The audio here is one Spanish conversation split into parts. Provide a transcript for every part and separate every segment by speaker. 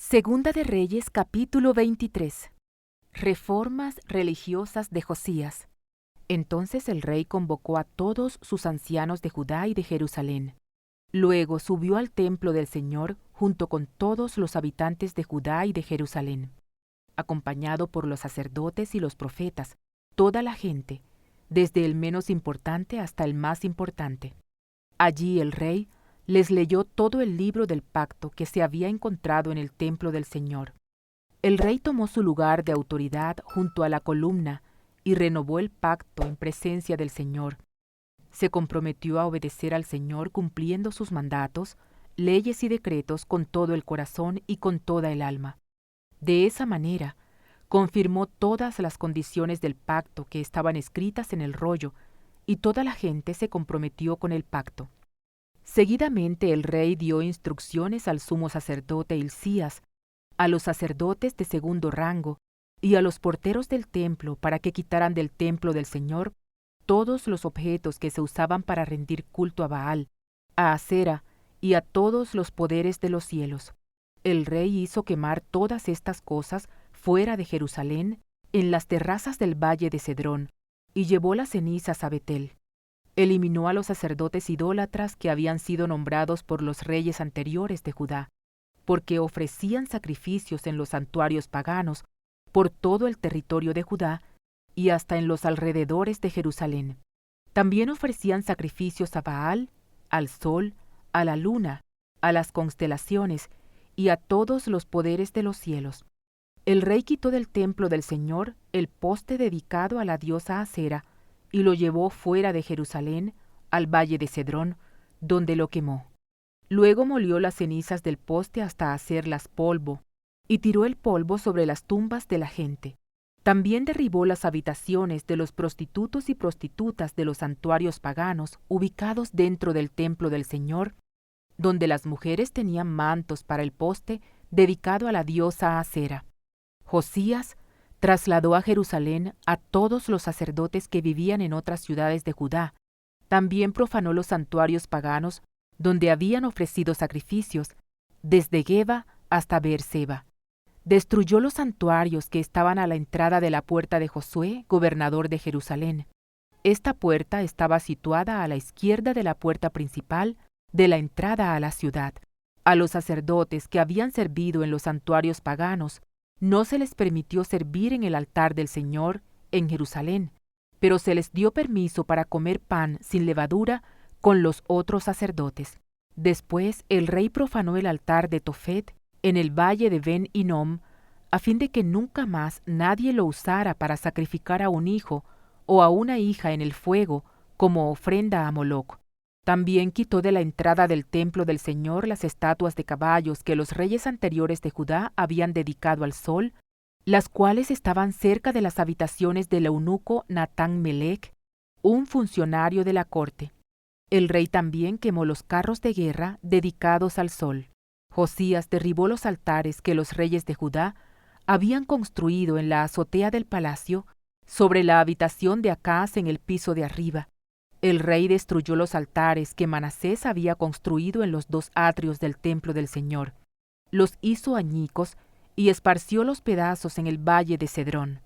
Speaker 1: Segunda de Reyes, capítulo 23. Reformas religiosas de Josías. Entonces el rey convocó a todos sus ancianos de Judá y de Jerusalén. Luego subió al templo del Señor junto con todos los habitantes de Judá y de Jerusalén, acompañado por los sacerdotes y los profetas, toda la gente, desde el menos importante hasta el más importante. Allí el rey les leyó todo el libro del pacto que se había encontrado en el templo del Señor. El rey tomó su lugar de autoridad junto a la columna y renovó el pacto en presencia del Señor. Se comprometió a obedecer al Señor cumpliendo sus mandatos, leyes y decretos con todo el corazón y con toda el alma. De esa manera, confirmó todas las condiciones del pacto que estaban escritas en el rollo, y toda la gente se comprometió con el pacto. Seguidamente el rey dio instrucciones al sumo sacerdote Hilcías, a los sacerdotes de segundo rango y a los porteros del templo para que quitaran del templo del Señor todos los objetos que se usaban para rendir culto a Baal, a Asera y a todos los poderes de los cielos. El rey hizo quemar todas estas cosas fuera de Jerusalén, en las terrazas del valle de Cedrón, y llevó las cenizas a Betel. Eliminó a los sacerdotes idólatras que habían sido nombrados por los reyes anteriores de Judá, porque ofrecían sacrificios en los santuarios paganos por todo el territorio de Judá y hasta en los alrededores de Jerusalén. También ofrecían sacrificios a Baal, al sol, a la luna, a las constelaciones y a todos los poderes de los cielos. El rey quitó del templo del Señor el poste dedicado a la diosa Asera y lo llevó fuera de Jerusalén, al valle de Cedrón, donde lo quemó. Luego molió las cenizas del poste hasta hacerlas polvo, y tiró el polvo sobre las tumbas de la gente. También derribó las habitaciones de los prostitutos y prostitutas de los santuarios paganos ubicados dentro del templo del Señor, donde las mujeres tenían mantos para el poste dedicado a la diosa Asera. Josías trasladó a Jerusalén a todos los sacerdotes que vivían en otras ciudades de Judá. También profanó los santuarios paganos donde habían ofrecido sacrificios, desde Geba hasta Beerseba. Destruyó los santuarios que estaban a la entrada de la puerta de Josué, gobernador de Jerusalén. Esta puerta estaba situada a la izquierda de la puerta principal de la entrada a la ciudad. A los sacerdotes que habían servido en los santuarios paganos no se les permitió servir en el altar del Señor en Jerusalén, pero se les dio permiso para comer pan sin levadura con los otros sacerdotes. Después el rey profanó el altar de Tofet en el valle de Ben Hinnom, a fin de que nunca más nadie lo usara para sacrificar a un hijo o a una hija en el fuego como ofrenda a Moloc. También quitó de la entrada del templo del Señor las estatuas de caballos que los reyes anteriores de Judá habían dedicado al sol, las cuales estaban cerca de las habitaciones del eunuco Natán-Melec, un funcionario de la corte. El rey también quemó los carros de guerra dedicados al sol. Josías derribó los altares que los reyes de Judá habían construido en la azotea del palacio, sobre la habitación de Acaz en el piso de arriba. El rey destruyó los altares que Manasés había construido en los dos atrios del templo del Señor. Los hizo añicos y esparció los pedazos en el valle de Cedrón.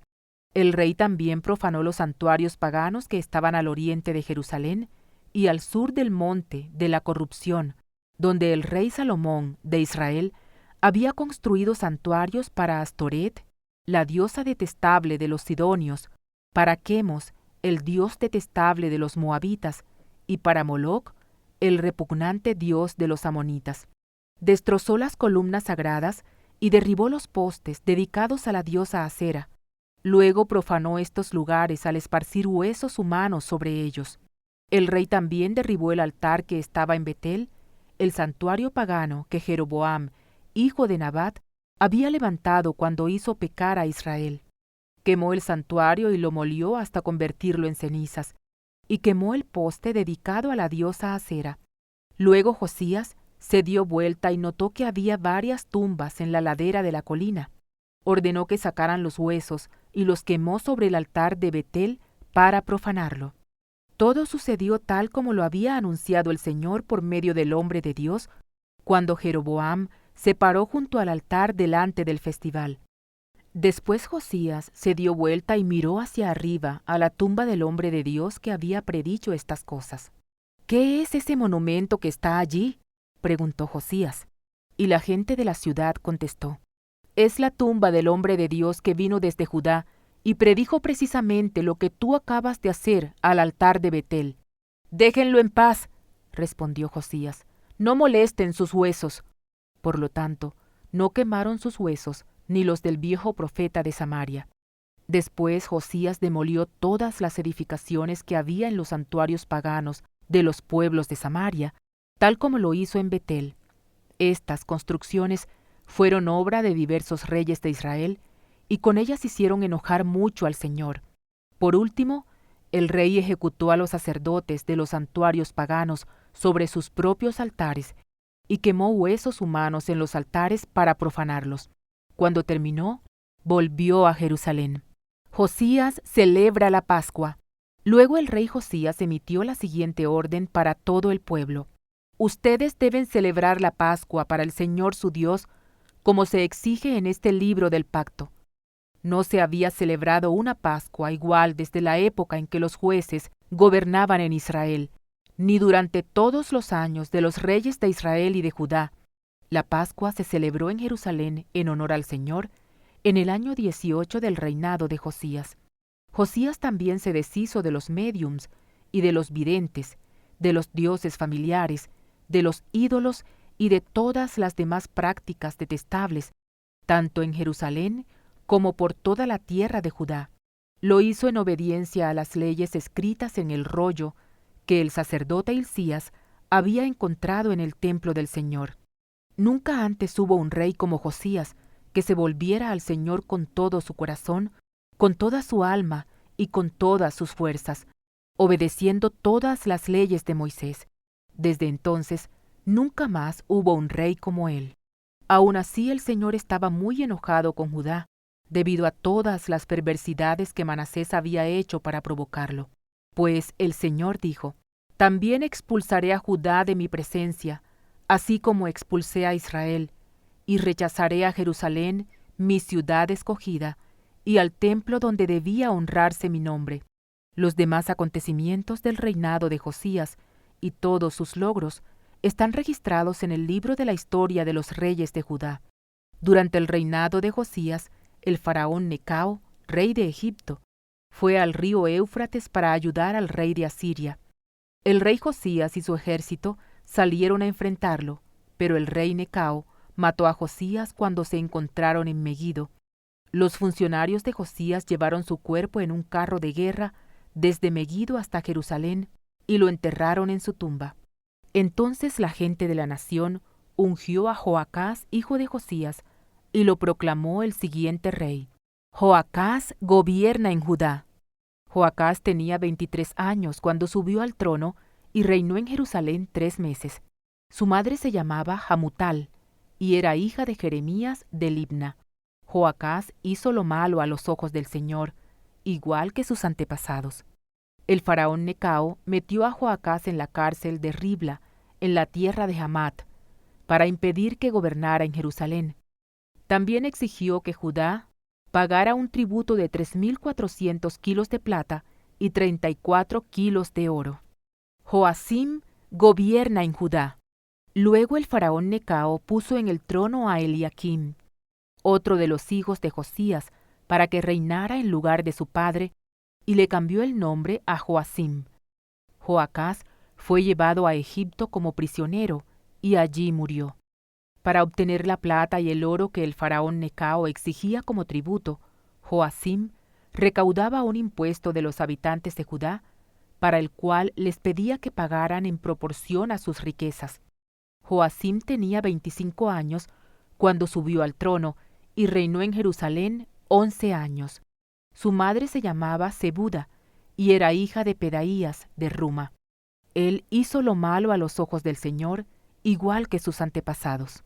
Speaker 1: El rey también profanó los santuarios paganos que estaban al oriente de Jerusalén y al sur del monte de la corrupción, donde el rey Salomón de Israel había construido santuarios para Astoret, la diosa detestable de los sidonios, para Quemos, el dios detestable de los moabitas, y para Moloc, el repugnante dios de los amonitas. Destrozó las columnas sagradas y derribó los postes dedicados a la diosa Asera. Luego profanó estos lugares al esparcir huesos humanos sobre ellos. El rey también derribó el altar que estaba en Betel, el santuario pagano que Jeroboam, hijo de Nabat, había levantado cuando hizo pecar a Israel. Quemó el santuario y lo molió hasta convertirlo en cenizas, y quemó el poste dedicado a la diosa Asera. Luego Josías se dio vuelta y notó que había varias tumbas en la ladera de la colina. Ordenó que sacaran los huesos y los quemó sobre el altar de Betel para profanarlo. Todo sucedió tal como lo había anunciado el Señor por medio del hombre de Dios, cuando Jeroboam se paró junto al altar delante del festival. Después Josías se dio vuelta y miró hacia arriba a la tumba del hombre de Dios que había predicho estas cosas. «¿Qué es ese monumento que está allí?», preguntó Josías. Y la gente de la ciudad contestó: «Es la tumba del hombre de Dios que vino desde Judá y predijo precisamente lo que tú acabas de hacer al altar de Betel». «Déjenlo en paz», respondió Josías. «No molesten sus huesos». Por lo tanto, no quemaron sus huesos ni los del viejo profeta de Samaria. Después Josías demolió todas las edificaciones que había en los santuarios paganos de los pueblos de Samaria, tal como lo hizo en Betel. Estas construcciones fueron obra de diversos reyes de Israel, y con ellas hicieron enojar mucho al Señor. Por último, el rey ejecutó a los sacerdotes de los santuarios paganos sobre sus propios altares, y quemó huesos humanos en los altares para profanarlos. Cuando terminó, volvió a Jerusalén. Josías celebra la Pascua. Luego el rey Josías emitió la siguiente orden para todo el pueblo: «Ustedes deben celebrar la Pascua para el Señor su Dios, como se exige en este libro del pacto». No se había celebrado una Pascua igual desde la época en que los jueces gobernaban en Israel, ni durante todos los años de los reyes de Israel y de Judá. La Pascua se celebró en Jerusalén en honor al Señor en el año 18 del reinado de Josías. Josías también se deshizo de los médiums y de los videntes, de los dioses familiares, de los ídolos y de todas las demás prácticas detestables, tanto en Jerusalén como por toda la tierra de Judá. Lo hizo en obediencia a las leyes escritas en el rollo que el sacerdote Hilcías había encontrado en el templo del Señor. Nunca antes hubo un rey como Josías que se volviera al Señor con todo su corazón, con toda su alma y con todas sus fuerzas, obedeciendo todas las leyes de Moisés. Desde entonces, nunca más hubo un rey como él. Aun así, el Señor estaba muy enojado con Judá, debido a todas las perversidades que Manasés había hecho para provocarlo. Pues el Señor dijo: «También expulsaré a Judá de mi presencia, así como expulsé a Israel, y rechazaré a Jerusalén, mi ciudad escogida, y al templo donde debía honrarse mi nombre». Los demás acontecimientos del reinado de Josías y todos sus logros están registrados en el libro de la historia de los reyes de Judá. Durante el reinado de Josías, el faraón Necao, rey de Egipto, fue al río Éufrates para ayudar al rey de Asiria. El rey Josías y su ejército salieron a enfrentarlo, pero el rey Necao mató a Josías cuando se encontraron en Meguido. Los funcionarios de Josías llevaron su cuerpo en un carro de guerra desde Meguido hasta Jerusalén y lo enterraron en su tumba. Entonces la gente de la nación ungió a Joacás, hijo de Josías, y lo proclamó el siguiente rey: «Joacás gobierna en Judá». Joacás tenía 23 años cuando subió al trono y reinó en Jerusalén 3 meses. Su madre se llamaba Hamutal y era hija de Jeremías de Libna. Joacás hizo lo malo a los ojos del Señor, igual que sus antepasados. El faraón Necao metió a Joacás en la cárcel de Ribla, en la tierra de Hamat, para impedir que gobernara en Jerusalén. También exigió que Judá pagara un tributo de 3.400 kilos de plata y 34 kilos de oro. Joacim gobierna en Judá. Luego el faraón Necao puso en el trono a Eliaquim, otro de los hijos de Josías, para que reinara en lugar de su padre, y le cambió el nombre a Joacim. Joacás fue llevado a Egipto como prisionero y allí murió. Para obtener la plata y el oro que el faraón Necao exigía como tributo, Joacim recaudaba un impuesto de los habitantes de Judá, para el cual les pedía que pagaran en proporción a sus riquezas. Joacim tenía 25 años cuando subió al trono y reinó en Jerusalén 11 años. Su madre se llamaba Zebuda y era hija de Pedaías de Ruma. Él hizo lo malo a los ojos del Señor, igual que sus antepasados.